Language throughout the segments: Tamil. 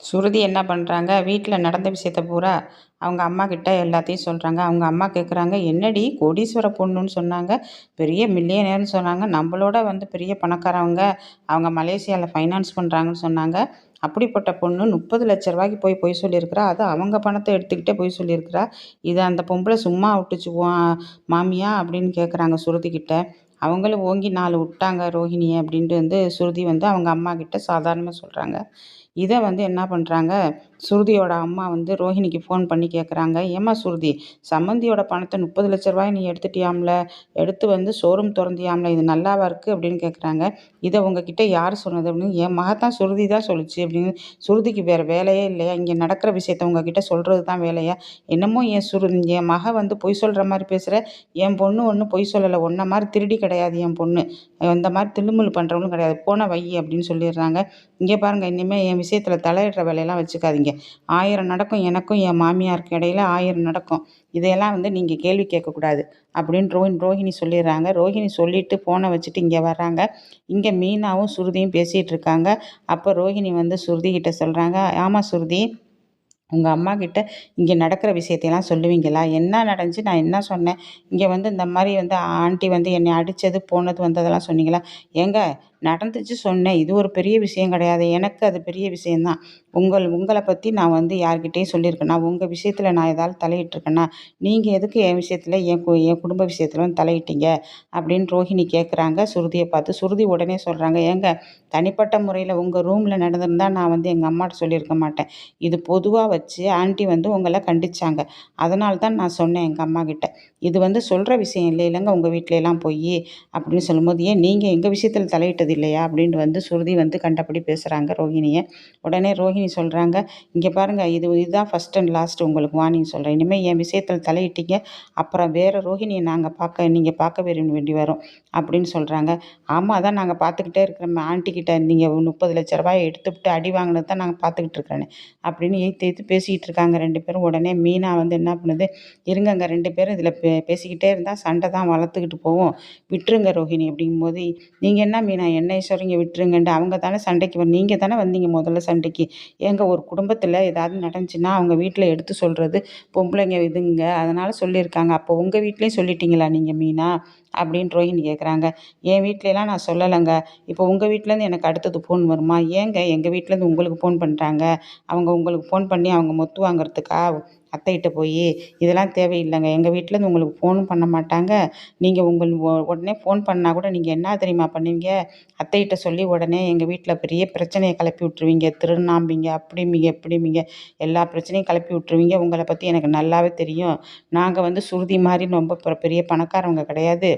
சுருதி என்ன பண்ணுறாங்க, வீட்டில் நடந்த விஷயத்த பூரா அவங்க அம்மா கிட்ட எல்லாத்தையும் சொல்கிறாங்க. அவங்க அம்மா கேட்குறாங்க, என்னடி கோடீஸ்வர பொண்ணுன்னு சொன்னாங்க, பெரிய மில்லியனர்னு சொன்னாங்க, நம்மளோட பெரிய பணக்காரவங்க, அவங்க மலேசியாவில் ஃபைனான்ஸ் பண்ணுறாங்கன்னு சொன்னாங்க. அப்படிப்பட்ட பொண்ணு 30 லட்ச ரூபாய்க்கு போய் பொய் சொல்லியிருக்கிறா. அது அவங்க பணத்தை எடுத்துக்கிட்டே பொய் சொல்லியிருக்கிறா. இதை அந்த பொம்பளை சும்மா விட்டுச்சு மாமியா அப்படின்னு கேட்குறாங்க சுருதி கிட்ட. அவங்களும் ஓங்கி 4 விட்டாங்க ரோஹிணியை அப்படின்ட்டு சுருதி அவங்க அம்மா கிட்ட சாதாரணமாக சொல்கிறாங்க. இதை என்ன பண்ணுறாங்க, சுருதியோட அம்மா ரோஹிணிக்கு ஃபோன் பண்ணி கேட்குறாங்க, ஏம்மா சுருதி, சம்மந்தியோட பணத்தை 30 லட்ச ரூபாய் நீ எடுத்துட்டியாம்ல, எடுத்து ஷோரூம் திறந்தியாம்ல, இது நல்லாவா இருக்குது அப்படின்னு கேட்குறாங்க. இதை உங்ககிட்ட யார் சொன்னது அப்படின்னு, என் மகத்தான் சுருதி தான் சொல்லிச்சு அப்படின்னு. சுருதிக்கு வேறு வேலையே இல்லையா, இங்கே நடக்கிற விஷயத்த உங்ககிட்ட சொல்கிறது தான் வேலையா, என்னமோ என் மக பொய் சொல்கிற மாதிரி பேசுகிற, என் பொண்ணு ஒன்றும் பொய் சொல்லலை, ஒன்றை மாதிரி திருடி கிடையாது என் பொண்ணு, இந்த மாதிரி தில்லுமுள்ளு பண்ணுறவங்களும் கிடையாது, போன வை அப்படின்னு சொல்லிடுறாங்க. இங்கே பாருங்கள், இனிமேல் என் விஷயத்தில் தலையிடுற வேலையெல்லாம் வச்சுக்காதீங்க, 1000 நடக்கும், எனக்கும் என் மாமியாருக்கு இடையில 1000 நடக்கும், இதையெல்லாம் நீங்கள் கேள்வி கேட்கக்கூடாது அப்படின்னு ரோஹிணி சொல்லிடுறாங்க. ரோஹிணி சொல்லிவிட்டு ஃபோனை வச்சுட்டு இங்கே வர்றாங்க. இங்கே மீனாவும் சுருதியும் பேசிகிட்டு இருக்காங்க. அப்போ ரோஹிணி சுருதி கிட்ட சொல்கிறாங்க, ஆமாம் சுருதி, உங்கள் அம்மா கிட்ட இங்கே நடக்கிற விஷயத்தையெல்லாம் சொல்லுவீங்களா, என்ன நடந்துச்சு, நான் என்ன சொன்னேன், இங்கே இந்த மாதிரி ஆண்டி என்னை அடித்தது போனது அதெல்லாம் சொன்னீங்களா, ஏங்க நடந்துச்சு சொன்னேன், இது ஒரு பெரிய விஷயம் கிடையாது, எனக்கு அது பெரிய விஷயந்தான், உங்களை பற்றி நான் யார்கிட்டையும் சொல்லியிருக்கேன்னா, உங்கள் விஷயத்தில் நான் ஏதாவது தலையிட்டிருக்கேன்னா, நீங்கள் எதுக்கு என் விஷயத்தில் என் குடும்ப விஷயத்தில் தலையிட்டீங்க அப்படின்னு ரோஹிணி கேட்குறாங்க சுருதியை பார்த்து. சுருதி உடனே சொல்கிறாங்க, ஏங்க தனிப்பட்ட முறையில் உங்கள் ரூமில் நடந்திருந்தால் நான் எங்கள் அம்மாட்ட சொல்லியிருக்க மாட்டேன், இது பொதுவாக வச்சு ஆண்டி உங்களை கண்டிச்சாங்க, அதனால தான் நான் சொன்னேன் எங்கள் அம்மா கிட்ட, இது சொல்கிற விஷயம் இல்லை இல்லைங்க உங்கள் வீட்டிலலாம் போய் அப்படின்னு சொல்லும்போது, ஏன் நீங்கள் எங்கள் விஷயத்தில் தலையிட்டது இல்லையா அப்படின்ட்டு சுருதி கண்டபடி பேசுகிறாங்க ரோஹிணியை. உடனே ரோஹிணி சொல்கிறாங்க, இங்கே பாருங்கள், இதுதான் ஃபஸ்ட் அண்ட் லாஸ்ட், உங்களுக்கு வார்னிங் சொல்கிறேன், இனிமேல் என் விஷயத்தில் தலையிட்டீங்க அப்புறம் வேறு ரோஹிணியை நீங்கள் பார்க்க வேண்டி வரும் அப்படின்னு சொல்கிறாங்க. ஆமாம், அதான் நாங்கள் பார்த்துக்கிட்டே இருக்கிறோம், ஆண்டிக்கிட்ட நீங்கள் 30 லட்ச ரூபாயை எடுத்துவிட்டு அடி வாங்கினது தான் நாங்கள் பார்த்துக்கிட்டு இருக்கிறேன்னு அப்படின்னு ஏற்று பேசிக்கிட்டு இருக்காங்க 2 பேரும். உடனே மீனா என்ன பண்ணுது, இருங்கங்க 2 பேரும் இதில் பேசிக்கிட்டே இருந்தால் சண்டை தான் வளர்த்துக்கிட்டு போவோம், விட்டுருங்க ரோஹிணி அப்படிங்கும்போது, நீங்கள் என்ன மீனா என்ன சொல்கிறீங்க விட்டுருங்கன்ட்டு, அவங்க தானே சண்டைக்கு நீங்கள் தானே வந்தீங்க முதல்ல சண்டைக்கு, ஏங்க ஒரு குடும்பத்தில் ஏதாவது நடந்துச்சுன்னா அவங்க வீட்டில் எடுத்து சொல்கிறது பொம்பளைங்க இதுங்க, அதனால் சொல்லியிருக்காங்க, அப்போ உங்கள் வீட்லேயும் சொல்லிட்டீங்களா நீங்கள் மீனா அப்படின்னு ரோஹிணி கேட்குறாங்க. என் வீட்லலாம் நான் சொல்லலைங்க, இப்போ உங்கள் வீட்டிலேருந்து எனக்கு அடுத்தது ஃபோன் வருமா, ஏங்க எங்கள் வீட்டிலேருந்து உங்களுக்கு ஃபோன் பண்ணுறாங்க, அவங்க உங்களுக்கு ஃபோன் பண்ணி அவங்க மொத்து வாங்குறதுக்கா அத்தைகிட்ட போய், இதெல்லாம் தேவையில்லைங்க, எங்கள் வீட்டிலேருந்து உங்களுக்கு ஃபோனும் பண்ண மாட்டாங்க, நீங்கள் உடனே ஃபோன் பண்ணால் கூட நீங்கள் என்ன தெரியுமா பண்ணுவீங்க, அத்தைகிட்ட சொல்லி உடனே எங்கள் வீட்டில் பெரிய பிரச்சனையை கிளப்பி விட்ருவீங்க, திருநாம்பிங்க அப்படிம்பிங்க இப்படிம்பிங்க, எல்லா பிரச்சனையும் கிளப்பி விட்ருவீங்க, உங்களை பற்றி எனக்கு நல்லாவே தெரியும், நாங்கள் சுருதி மாதிரி ரொம்ப பெரிய பணக்காரவங்க கிடையாது,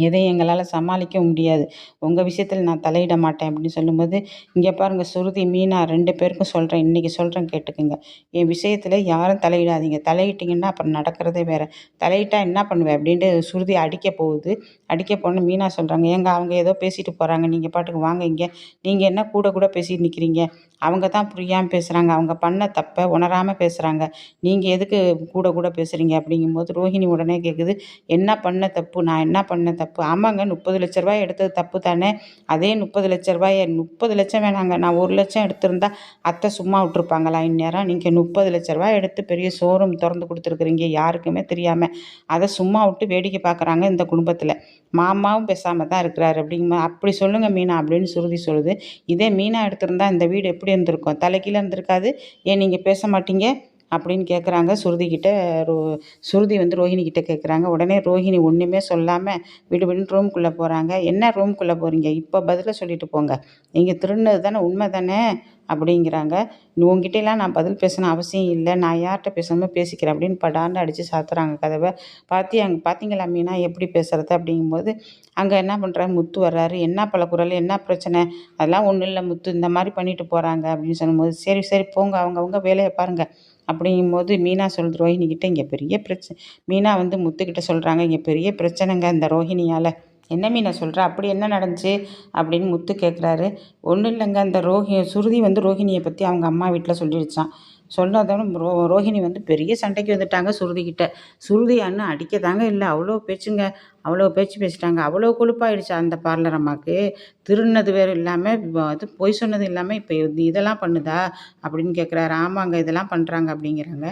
எதையும் எங்களால் சமாளிக்க முடியாது, உங்கள் விஷயத்தில் நான் தலையிட மாட்டேன் அப்படின்னு சொல்லும்போது, இங்கே பாருங்கள் சுருதி மீனா 2 பேருக்கும் சொல்கிறேன், இன்றைக்கி சொல்கிறேன் கேட்டுக்குங்க, என் விஷயத்தில் யாரும் தலையிடாதீங்க, தலையிட்டிங்கன்னா அப்புறம் நடக்கிறதே வேறு, தலையிட்டா என்ன பண்ணுவேன் அப்படின்ட்டு சுருதி அடிக்க போகுது. அடிக்க போன மீனா சொல்கிறாங்க, ஏங்க அவங்க ஏதோ பேசிட்டு போகிறாங்க, நீங்கள் பாட்டுக்கு வாங்க, இங்கே நீங்கள் என்ன கூட கூட பேசிட்டு நிற்கிறீங்க, அவங்க தான் புரியாமல் பேசுகிறாங்க, அவங்க பண்ண தப்பை உணராமல் பேசுகிறாங்க, நீங்கள் எதுக்கு கூட கூட பேசுகிறீங்க அப்படிங்கும்போது ரோஹிணி உடனே கேட்குது, என்ன பண்ண தப்பு, நான் என்ன பண்ண தப்பு, ஆமாங்க 30 லட்ச ரூபாய் எடுத்தது தப்பு தானே, அதே 30 லட்ச ரூபாயை 30 லட்சம் வேணாங்க, நான் 1 லட்சம் எடுத்திருந்தா அத்தை சும்மா விட்டுருப்பாங்களா இந்நேரம், நீங்கள் 30 லட்ச ரூபாய் எடுத்து பெரிய ஷோரூம் திறந்து கொடுத்துருக்குறீங்க யாருக்குமே தெரியாமல், அதை சும்மா விட்டு வேடிக்கை பார்க்குறாங்க இந்த குடும்பத்தில், மாமாவும் பேசாமல் தான் இருக்கிறாரு அப்படிங்கும்போது, அப்படி சொல்லுங்கள் மீனா அப்படின்னு சுருதி சொல்லுது. இதே மீனா எடுத்திருந்தா இந்த வீடு எப்படி இருந்திருக்கும், தலைக்கீழே இருந்திருக்காது, ஏன் நீங்கள் பேச மாட்டீங்க அப்படின்னு கேட்குறாங்க சுருதிக்கிட்ட. சுருதி ரோஹிணி கிட்ட கேட்குறாங்க. உடனே ரோஹிணி ஒன்றுமே சொல்லாமல் விடுவிடுன்னு ரூம்குள்ளே போகிறாங்க. என்ன ரூம்குள்ளே போகிறீங்க, இப்போ பதிலை சொல்லிட்டு போங்க, நீங்கள் திருடினது தானே உண்மை தானே அப்படிங்கிறாங்க. உங்ககிட்டலாம் நான் பதில் பேசணும் அவசியம் இல்லை, நான் யார்கிட்ட பேசணுமோ பேசிக்கிறேன் அப்படின்னு படார்னு அடித்து சாத்துறாங்க கதவை. பார்த்தீங்களா மீனா எப்படி பேசுகிறது அப்படிங்கும்போது, அங்கே என்ன பண்ணுறாரு, முத்து வர்றாரு. என்ன பழக்குறள், என்ன பிரச்சனை, அதெல்லாம் ஒன்றும் இல்லை முத்து, இந்த மாதிரி பண்ணிட்டு போகிறாங்க அப்படின்னு சொல்லும்போது, சரி சரி போங்க, அவங்கவுங்க வேலையை பாருங்கள் அப்படிங்கும்போது மீனா சொல்லுது ரோஹிணிக்கிட்ட, இங்கே பெரிய பிரச்சனை, மீனா முத்துக்கிட்ட சொல்கிறாங்க, இங்கே பெரிய பிரச்சனைங்க இந்த ரோஹிணியால். என்ன மீனா சொல்கிற, அப்படி என்ன நடந்துச்சு அப்படின்னு முத்து கேட்குறாரு. ஒன்றும் இல்லைங்க, அந்த சுருதி ரோஹிணியை பற்றி அவங்க அம்மா வீட்டில் சொல்லிடுச்சான், சொன்னதும் ரோஹிணி வந்து பெரிய சண்டைக்கு வந்துட்டாங்க சுருதிக்கிட்ட. சுருதி அண்ணன் அடிக்க தாங்க இல்லை, அவ்வளோ பேச்சுங்க. அவ்வளோ பேச்சு பேசிட்டாங்க. அவ்வளோ கொழுப்பாயிடுச்சா அந்த பார்லர் அம்மாவுக்கு. திருடினது வேறு இல்லாமல் இது பொய் சொன்னது இல்லாமல் இப்போ இதெல்லாம் பண்ணுதா அப்படின்னு கேட்குறாரு. ஆமாங்க, இதெல்லாம் பண்ணுறாங்க அப்படிங்கிறாங்க.